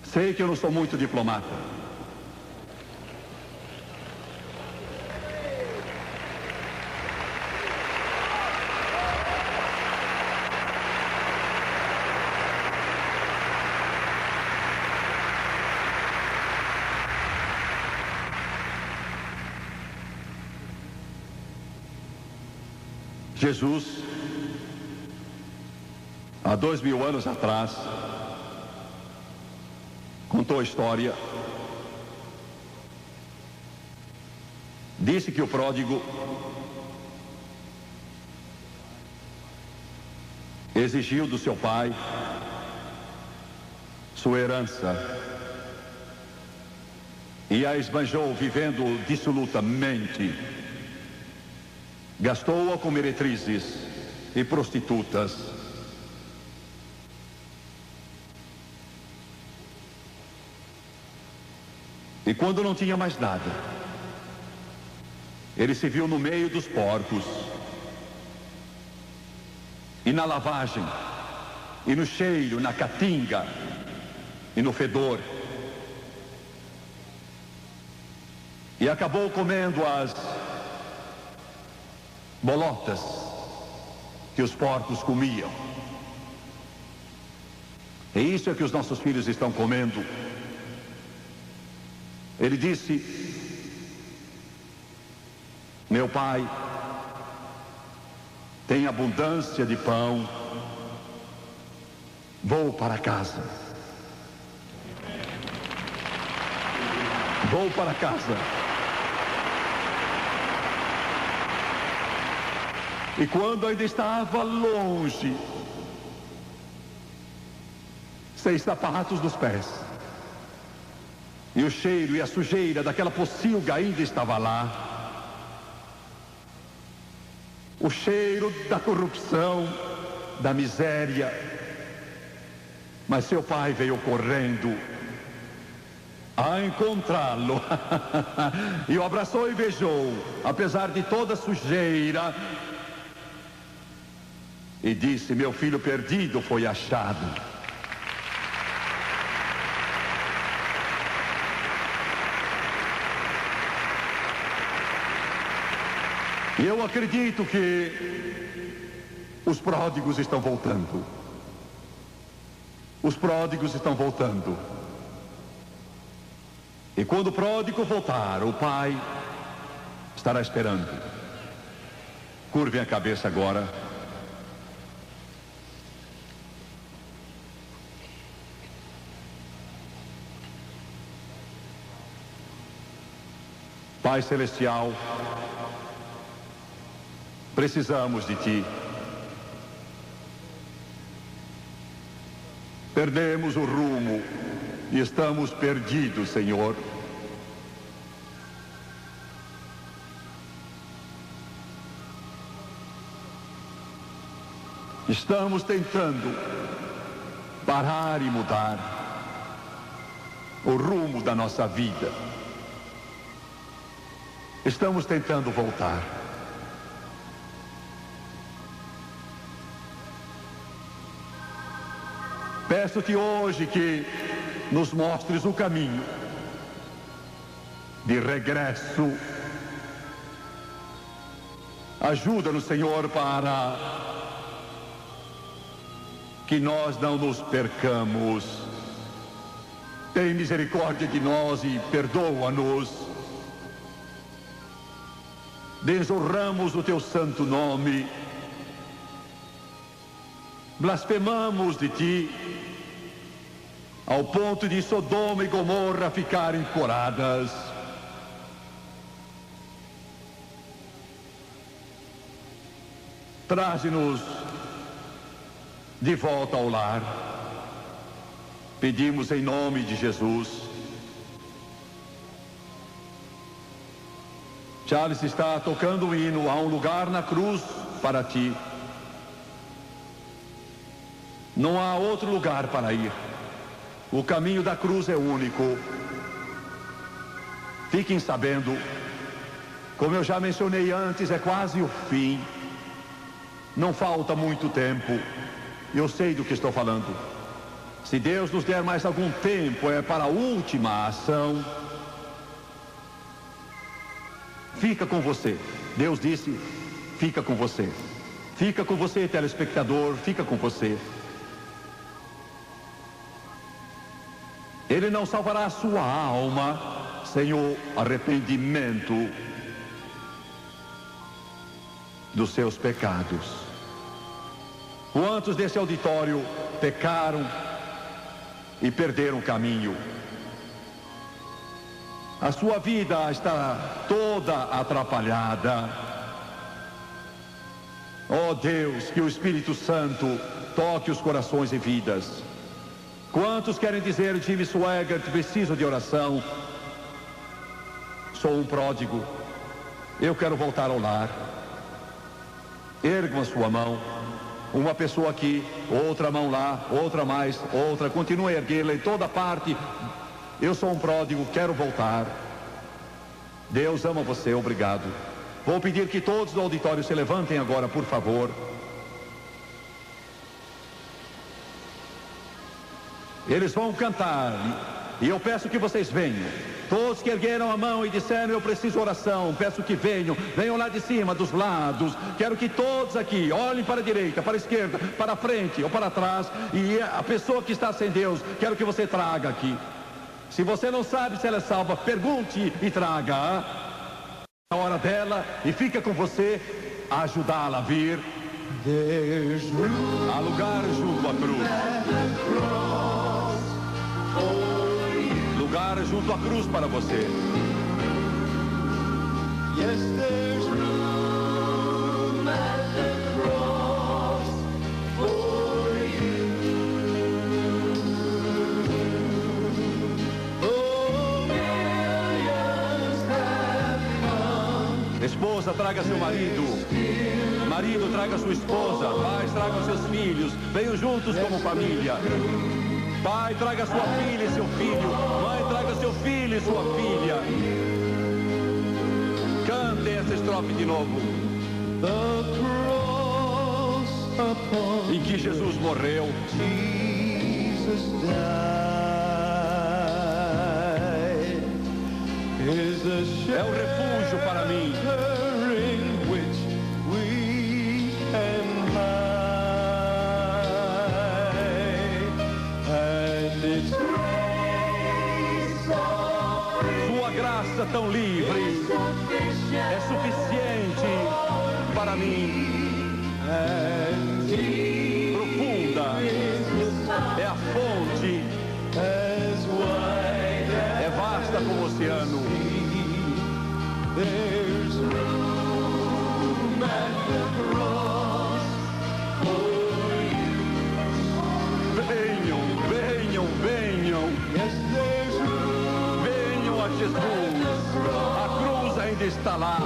Sei que eu não sou muito diplomata. Jesus, há 2000 anos atrás, contou a história, disse que o pródigo exigiu do seu pai sua herança e a esbanjou vivendo dissolutamente. Gastou-a com meretrizes e prostitutas. E quando não tinha mais nada, ele se viu no meio dos porcos, e na lavagem, e no cheiro, na catinga, e no fedor. E acabou comendo as bolotas que os porcos comiam. E isso é que os nossos filhos estão comendo. Ele disse: meu pai tem abundância de pão, vou para casa. Vou para casa. E quando ainda estava longe, sem sapatos nos pés, e o cheiro e a sujeira daquela pocilga ainda estava lá, o cheiro da corrupção, da miséria. Mas seu pai veio correndo a encontrá-lo e o abraçou e beijou, apesar de toda a sujeira, e disse: meu filho perdido foi achado. E eu acredito que os pródigos estão voltando. Os pródigos estão voltando. E quando o pródigo voltar, o pai estará esperando. Curvem a cabeça agora. Pai Celestial, precisamos de Ti. Perdemos o rumo e estamos perdidos, Senhor. Estamos tentando parar e mudar o rumo da nossa vida. Estamos tentando voltar. Peço-te hoje que nos mostres o caminho de regresso. Ajuda-nos, Senhor, para que nós não nos percamos. Tem misericórdia de nós e perdoa-nos. Desonramos o teu santo nome, blasfemamos de ti, ao ponto de Sodoma e Gomorra ficarem coradas. Traze-nos de volta ao lar. Pedimos em nome de Jesus. Charles está tocando o hino. Há um lugar na cruz para ti. Não há outro lugar para ir. O caminho da cruz é único. Fiquem sabendo, como eu já mencionei antes, é quase o fim. Não falta muito tempo. Eu sei do que estou falando. Se Deus nos der mais algum tempo, é para a última ação. Fica com você. Deus disse, fica com você. Fica com você, telespectador, fica com você. Ele não salvará a sua alma sem o arrependimento dos seus pecados. Quantos desse auditório pecaram e perderam o caminho? A sua vida está toda atrapalhada. Oh Deus, que o Espírito Santo toque os corações e vidas. Quantos querem dizer: Jimmy Swaggart, preciso de oração? Sou um pródigo. Eu quero voltar ao lar. Ergam a sua mão. Uma pessoa aqui, outra mão lá, outra mais, outra. Continue a erguê-la em toda parte. Eu sou um pródigo, quero voltar. Deus ama você, obrigado. Vou pedir que todos do auditório se levantem agora, por favor. Eles vão cantar, e eu peço que vocês venham. Todos que ergueram a mão e disseram: eu preciso oração, peço que venham. Venham lá de cima, dos lados. Quero que todos aqui olhem para a direita, para a esquerda, para a frente ou para trás. E a pessoa que está sem Deus, quero que você traga aqui. Se você não sabe se ela é salva, pergunte e traga. A hora dela, e fica com você a ajudá-la a vir. Há lugar junto à cruz. lugar junto à cruz para você. Yes, there's room at the cross for you. Oh, millions have come. Esposa, traga seu marido. Marido, traga sua esposa. Pais, tragam seus filhos. Venham juntos como família. Pai, traga sua filha e seu filho. Mãe, traga seu filho e sua filha. Cantem essa estrofe de novo. The cross upon Em que Jesus morreu. Jesus died is a É um refúgio para mim. shelter in which we can hide, and its grace so Sua graça tão livre é suficiente para mim. and deep Profunda é a fonte. as wide as É vasta como o oceano. there's room at the cross for you. Venham, venham, venham. Yes, there's room Venham a Jesus. A cruz ainda está lá.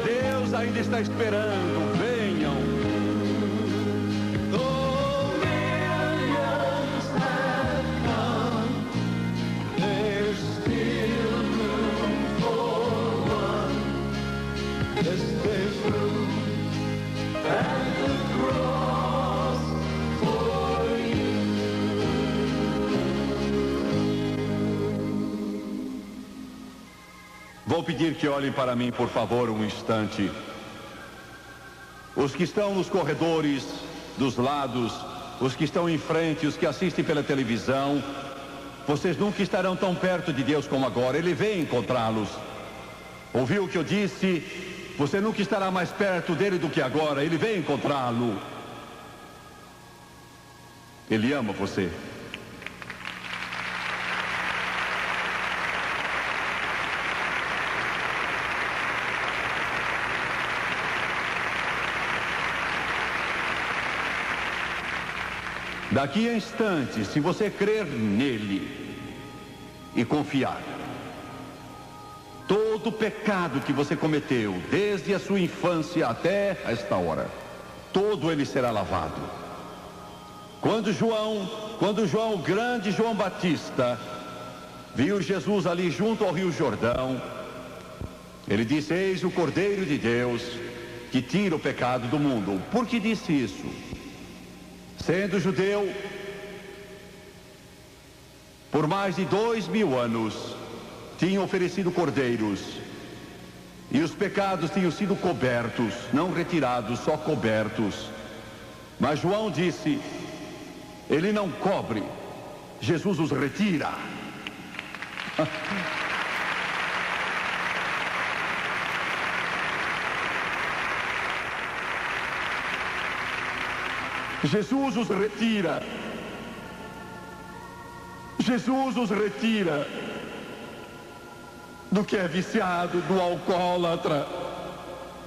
Deus ainda está esperando. Venham. though millions have come, there's still room for one. Yes, there's room at the cross for you. Vou pedir que olhem para mim, por favor, um instante. Os que estão nos corredores, dos lados, os que estão em frente, os que assistem pela televisão, vocês nunca estarão tão perto de Deus como agora. Ele vem encontrá-los. Ouviu o que eu disse? Você nunca estará mais perto dele do que agora. Ele vem encontrá-lo. Ele ama você. Daqui a instantes, se você crer nele e confiar, todo pecado que você cometeu, desde a sua infância até esta hora, todo ele será lavado. Quando João, o grande João Batista, viu Jesus ali junto ao Rio Jordão, ele disse: eis o Cordeiro de Deus que tira o pecado do mundo. Por que disse isso? Sendo judeu, por mais de 2000 anos, tinham oferecido cordeiros, e os pecados tinham sido cobertos, não retirados, só cobertos. Mas João disse: ele não cobre, Jesus os retira. Jesus os retira. Jesus os retira do que é viciado, do alcoólatra,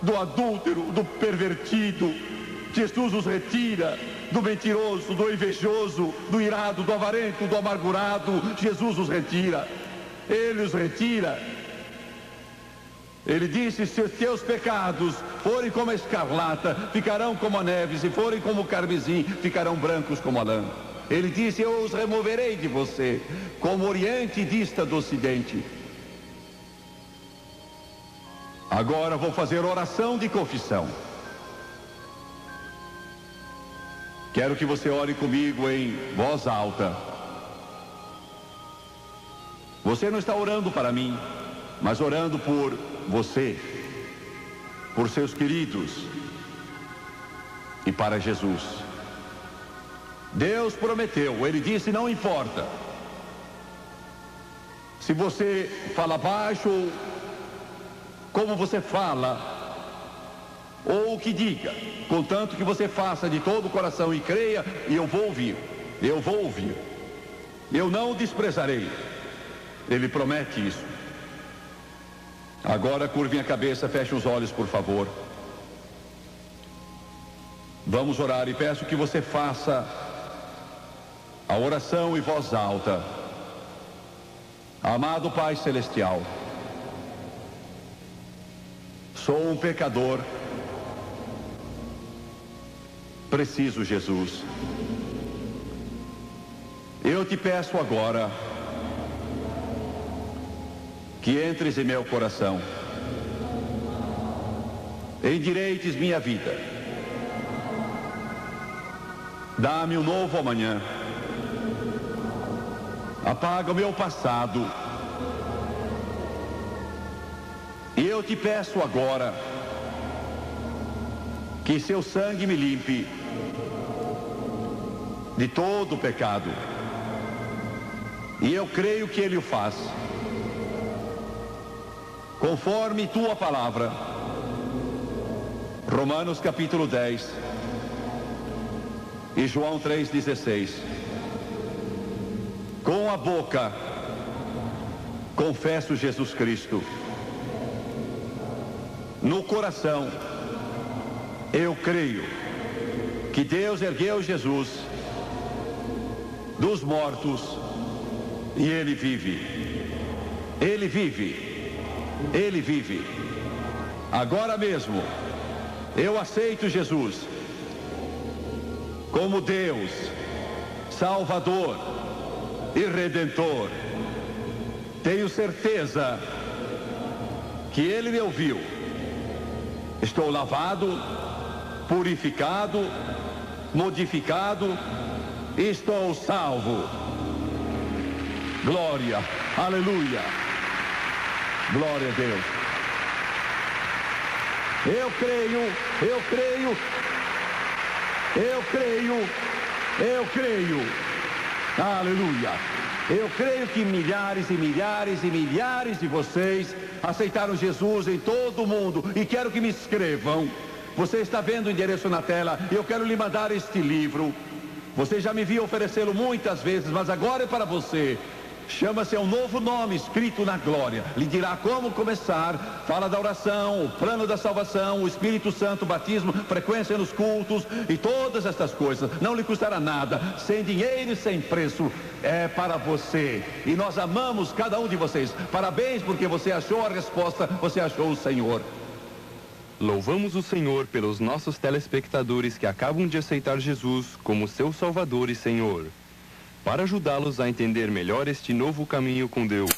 do adúltero, do pervertido. Jesus os retira do mentiroso, do invejoso, do irado, do avarento, do amargurado. Jesus os retira. Ele os retira. Ele disse: se os teus pecados forem como a escarlata, ficarão como a neve; se forem como o carmesim, ficarão brancos como a lã. Ele disse: eu os removerei de você, como o Oriente dista do Ocidente. Agora vou fazer oração de confissão. Quero que você ore comigo em voz alta. Você não está orando para mim, mas orando por você, por seus queridos e para Jesus. Deus prometeu, Ele disse: não importa se você fala baixo, ou como você fala, ou o que diga, contanto que você faça de todo o coração e creia, e eu vou ouvir, eu vou ouvir, eu não desprezarei. Ele promete isso. Agora curvem a cabeça, fechem os olhos, por favor. Vamos orar e peço que você faça a oração em voz alta. Amado Pai Celestial, sou um pecador. Preciso, Jesus. Eu te peço agora que entres em meu coração, endireites minha vida, dá-me um novo amanhã, apaga o meu passado, e eu te peço agora que seu sangue me limpe de todo o pecado, e eu creio que ele o faz, conforme tua palavra. Romanos capítulo 10 e João 3,16. Com a boca confesso Jesus Cristo, no coração eu creio que Deus ergueu Jesus dos mortos e ele vive. Ele vive. Ele vive. Agora mesmo eu aceito Jesus como Deus, Salvador e Redentor. Tenho certeza que ele me ouviu. Estou lavado, purificado, modificado, estou salvo. Glória, aleluia. Glória a Deus. Eu creio, eu creio, eu creio, eu creio. Aleluia. Eu creio que milhares e milhares e milhares de vocês aceitaram Jesus em todo o mundo e quero que me escrevam. Você está vendo o endereço na tela e eu quero lhe mandar este livro. Você já me viu oferecê-lo muitas vezes, mas agora é para você. Chama-se um novo nome escrito na glória. Lhe dirá como começar. Fala da oração, o plano da salvação, o Espírito Santo, o batismo, frequência nos cultos e todas estas coisas. Não lhe custará nada, sem dinheiro e sem preço. É para você. E nós amamos cada um de vocês. Parabéns, porque você achou a resposta, você achou o Senhor. Louvamos o Senhor pelos nossos telespectadores que acabam de aceitar Jesus como seu Salvador e Senhor. Para ajudá-los a entender melhor este novo caminho com Deus,